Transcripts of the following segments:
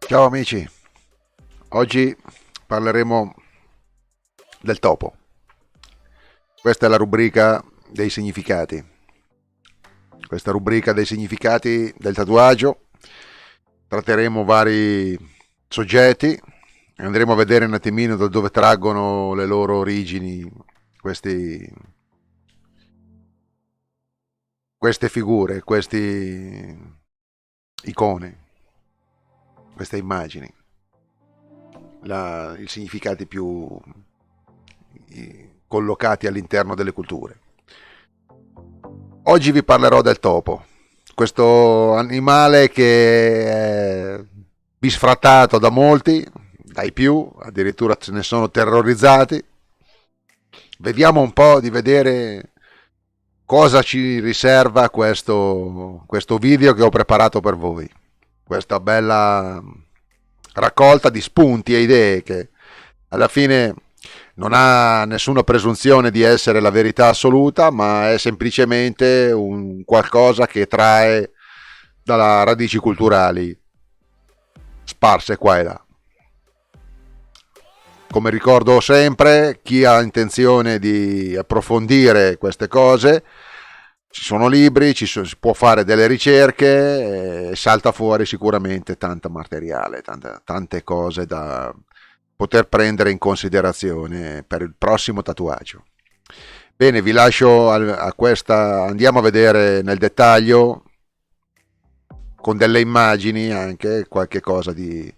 Ciao amici, oggi parleremo del topo. Questa è la rubrica dei significati. Questa rubrica dei significati del tatuaggio. Tratteremo vari soggetti e andremo a vedere un attimino da dove traggono le loro origini questi, queste figure, queste icone, queste immagini, i significati più collocati all'interno delle culture. Oggi vi parlerò del topo, questo animale che è bisfrattato da molti, dai più, addirittura ce ne sono terrorizzati. Vediamo un po' di vedere cosa ci riserva questo video che ho preparato per voi. Questa bella raccolta di spunti e idee che alla fine non ha nessuna presunzione di essere la verità assoluta, ma è semplicemente un qualcosa che trae dalle radici culturali sparse qua e là. Come ricordo sempre, chi ha intenzione di approfondire queste cose, ci sono libri, si può fare delle ricerche e salta fuori sicuramente tanto materiale, tante cose da poter prendere in considerazione per il prossimo tatuaggio. Bene, vi lascio a questa, andiamo a vedere nel dettaglio con delle immagini anche qualche cosa di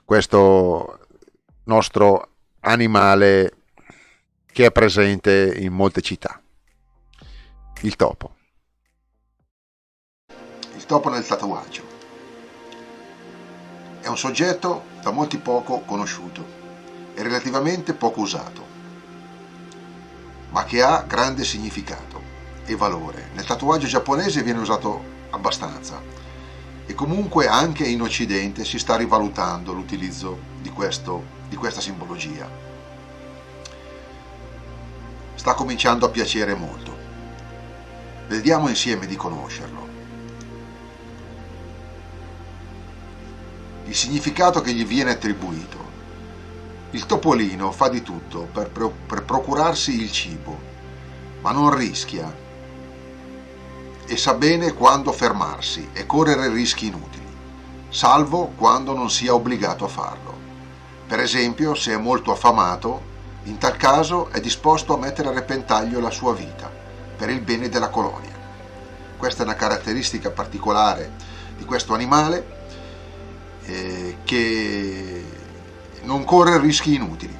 questo nostro animale che è presente in molte città, il topo. Il topo nel tatuaggio è un soggetto da molti poco conosciuto e relativamente poco usato, ma che ha grande significato e valore. Nel tatuaggio giapponese viene usato abbastanza e comunque anche in Occidente si sta rivalutando l'utilizzo di questa simbologia. Sta cominciando a piacere molto. Vediamo insieme di conoscerlo. Il significato che gli viene attribuito. Il topolino fa di tutto per procurarsi il cibo, ma non rischia e sa bene quando fermarsi e correre rischi inutili, salvo quando non sia obbligato a farlo. Per esempio, se è molto affamato, in tal caso è disposto a mettere a repentaglio la sua vita per il bene della colonia. Questa è una caratteristica particolare di questo animale che non corre rischi inutili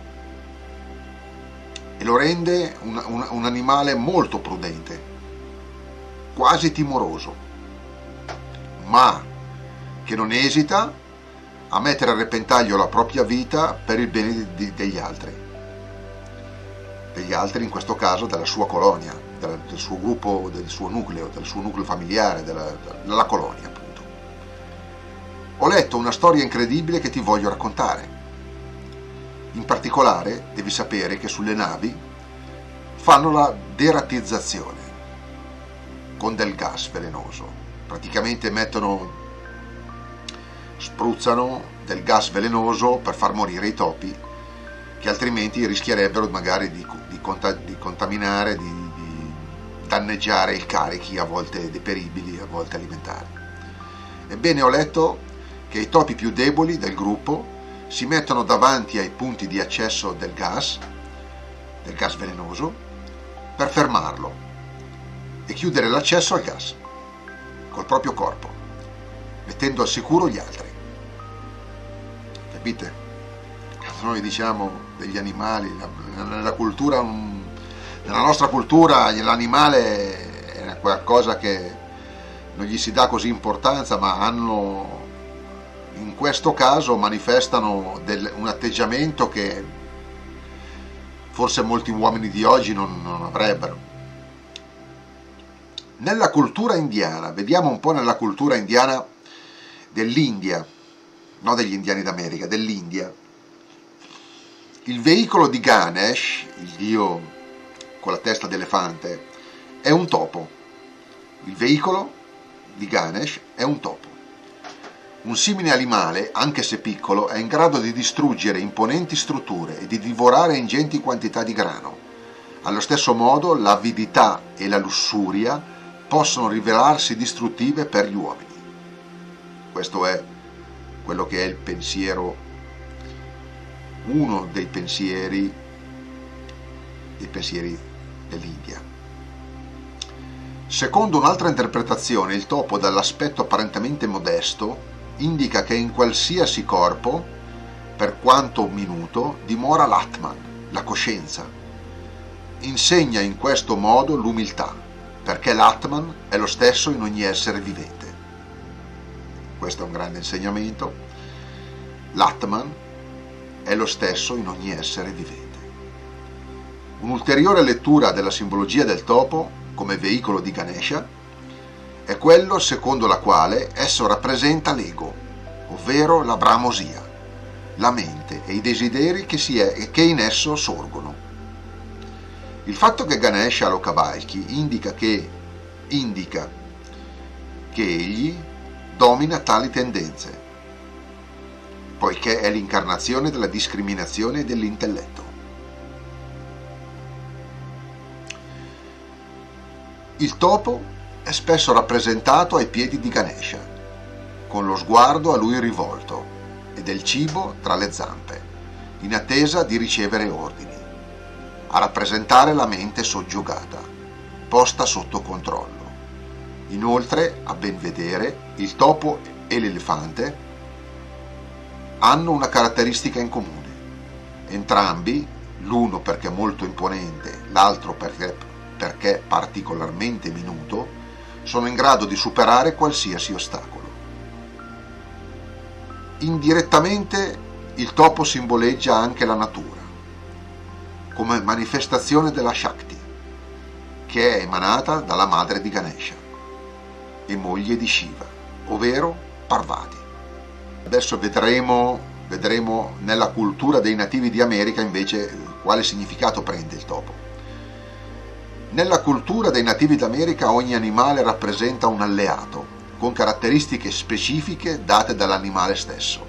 e lo rende un animale molto prudente, quasi timoroso, ma che non esita a mettere a repentaglio la propria vita per il bene degli altri in questo caso della sua colonia, del suo gruppo, del suo nucleo familiare, della colonia appunto. Ho letto una storia incredibile che ti voglio raccontare. In particolare devi sapere che sulle navi fanno la deratizzazione con del gas velenoso. Praticamente spruzzano del gas velenoso per far morire i topi che altrimenti rischierebbero magari di contaminare, di danneggiare i carichi a volte deperibili, a volte alimentari. Ebbene, ho letto che i topi più deboli del gruppo si mettono davanti ai punti di accesso del gas velenoso, per fermarlo e chiudere l'accesso al gas col proprio corpo, mettendo al sicuro gli altri. Capite? Noi diciamo degli animali, nella nostra cultura l'animale è qualcosa che non gli si dà così importanza, ma in questo caso manifestano un atteggiamento che forse molti uomini di oggi non avrebbero. Nella cultura indiana, vediamo un po' nella cultura indiana dell'India, non degli indiani d'America, dell'India. Il veicolo di Ganesh, il dio con la testa d'elefante, è un topo. Il veicolo di Ganesh è un topo. Un simile animale, anche se piccolo, è in grado di distruggere imponenti strutture e di divorare ingenti quantità di grano. Allo stesso modo, l'avidità e la lussuria possono rivelarsi distruttive per gli uomini. Questo è quello che è il pensiero, uno dei pensieri dell'India. Secondo un'altra interpretazione, il topo, dall'aspetto apparentemente modesto, indica che in qualsiasi corpo, per quanto minuto, dimora l'Atman, la coscienza. Insegna in questo modo l'umiltà, perché l'Atman è lo stesso in ogni essere vivente. Questo è un grande insegnamento. L'Atman è lo stesso in ogni essere vivente. Un'ulteriore lettura della simbologia del topo come veicolo di Ganesha è quello secondo la quale esso rappresenta l'ego, ovvero la bramosia, la mente e i desideri che in esso sorgono. Il fatto che Ganesha lo cavalchi indica che egli domina tali tendenze, poiché è l'incarnazione della discriminazione e dell'intelletto. Il topo è spesso rappresentato ai piedi di Ganesha, con lo sguardo a lui rivolto e del cibo tra le zampe, in attesa di ricevere ordini, a rappresentare la mente soggiogata, posta sotto controllo. Inoltre, a ben vedere, il topo e l'elefante hanno una caratteristica in comune. Entrambi, l'uno perché molto imponente, l'altro perché particolarmente minuto, sono in grado di superare qualsiasi ostacolo. Indirettamente il topo simboleggia anche la natura, come manifestazione della Shakti, che è emanata dalla madre di Ganesha e moglie di Shiva, ovvero Parvati. Adesso vedremo nella cultura dei nativi di America invece quale significato prende il topo. Nella cultura dei nativi d'America ogni animale rappresenta un alleato, con caratteristiche specifiche date dall'animale stesso,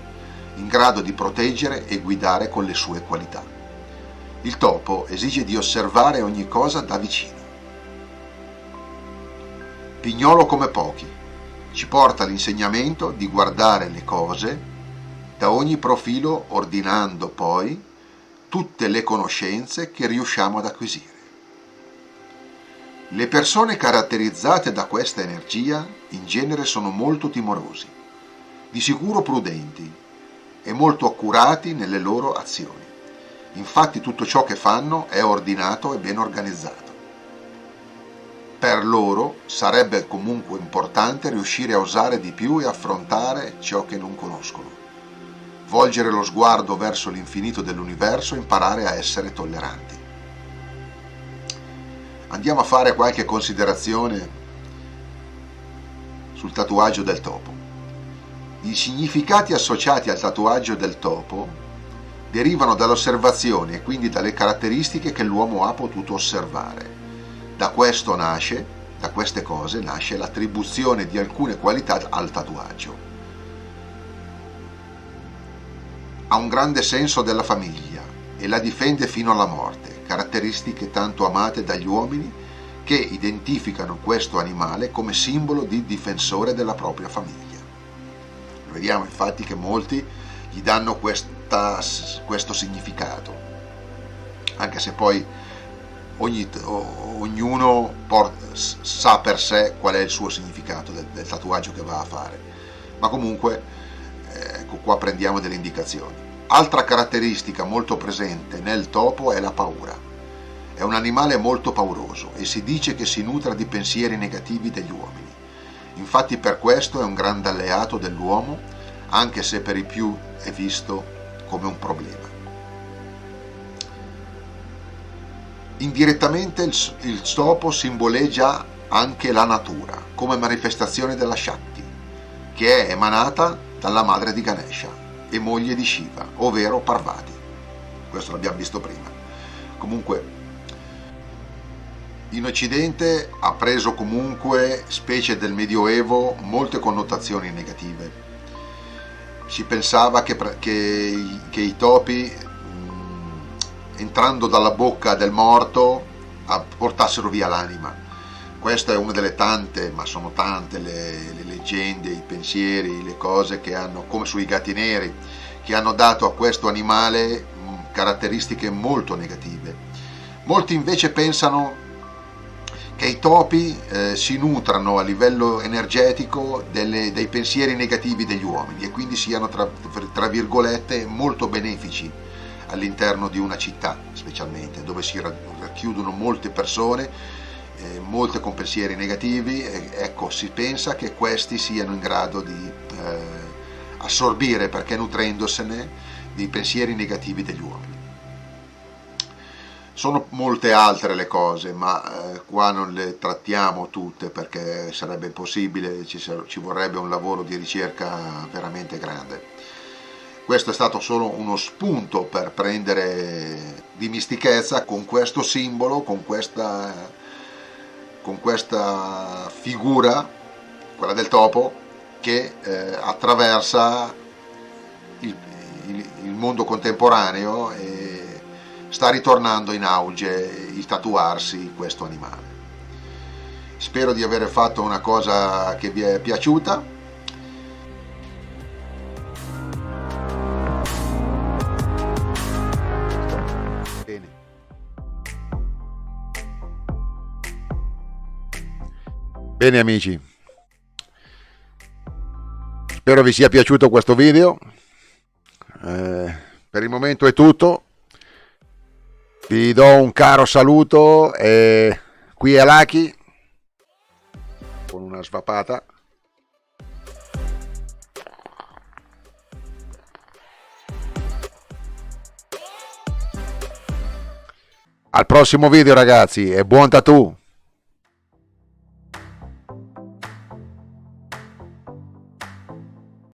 in grado di proteggere e guidare con le sue qualità. Il topo esige di osservare ogni cosa da vicino. Pignolo come pochi, ci porta l'insegnamento di guardare le cose da ogni profilo, ordinando poi tutte le conoscenze che riusciamo ad acquisire. Le persone caratterizzate da questa energia in genere sono molto timorosi, di sicuro prudenti e molto accurati nelle loro azioni. Infatti tutto ciò che fanno è ordinato e ben organizzato. Per loro sarebbe comunque importante riuscire a osare di più e affrontare ciò che non conoscono, volgere lo sguardo verso l'infinito dell'universo e imparare a essere tolleranti. Andiamo a fare qualche considerazione sul tatuaggio del topo. I significati associati al tatuaggio del topo derivano dall'osservazione e quindi dalle caratteristiche che l'uomo ha potuto osservare. Da queste cose nasce l'attribuzione di alcune qualità al tatuaggio. Ha un grande senso della famiglia e la difende fino alla morte, caratteristiche tanto amate dagli uomini che identificano questo animale come simbolo di difensore della propria famiglia. Vediamo infatti che molti gli danno questo significato, anche se poi ognuno sa per sé qual è il suo significato del tatuaggio che va a fare, ma comunque ecco qua prendiamo delle indicazioni. Altra caratteristica molto presente nel topo è la paura. È un animale molto pauroso e si dice che si nutra di pensieri negativi degli uomini. Infatti per questo è un grande alleato dell'uomo, anche se per i più è visto come un problema. Indirettamente il topo simboleggia anche la natura, come manifestazione della Shakti, che è emanata dalla madre di Ganesha e moglie di Shiva, ovvero Parvati. Questo l'abbiamo visto prima. Comunque, in Occidente ha preso comunque, specie del Medioevo, molte connotazioni negative. si pensava che i topi, entrando dalla bocca del morto, portassero via l'anima. Questa è una delle tante, ma sono tante le leggende, i pensieri, le cose che hanno, come sui gatti neri, che hanno dato a questo animale caratteristiche molto negative. Molti invece pensano che i topi si nutrano a livello energetico dei pensieri negativi degli uomini e quindi siano tra virgolette molto benefici all'interno di una città, specialmente dove si racchiudono molte persone, molte con pensieri negativi, ecco, si pensa che questi siano in grado di assorbire, perché nutrendosene, dei pensieri negativi degli uomini. Sono molte altre le cose, ma qua non le trattiamo tutte perché sarebbe impossibile, ci vorrebbe un lavoro di ricerca veramente grande. Questo è stato solo uno spunto per prendere dimistichezza con questo simbolo, con questa figura, quella del topo, che attraversa il mondo contemporaneo e sta ritornando in auge il tatuarsi questo animale. Spero di aver fatto una cosa che vi è piaciuta. Bene. Bene amici, spero vi sia piaciuto questo video. Per il momento è tutto. Vi do un caro saluto e qui è Lucky con una svapata. Al prossimo video ragazzi e buon tattoo!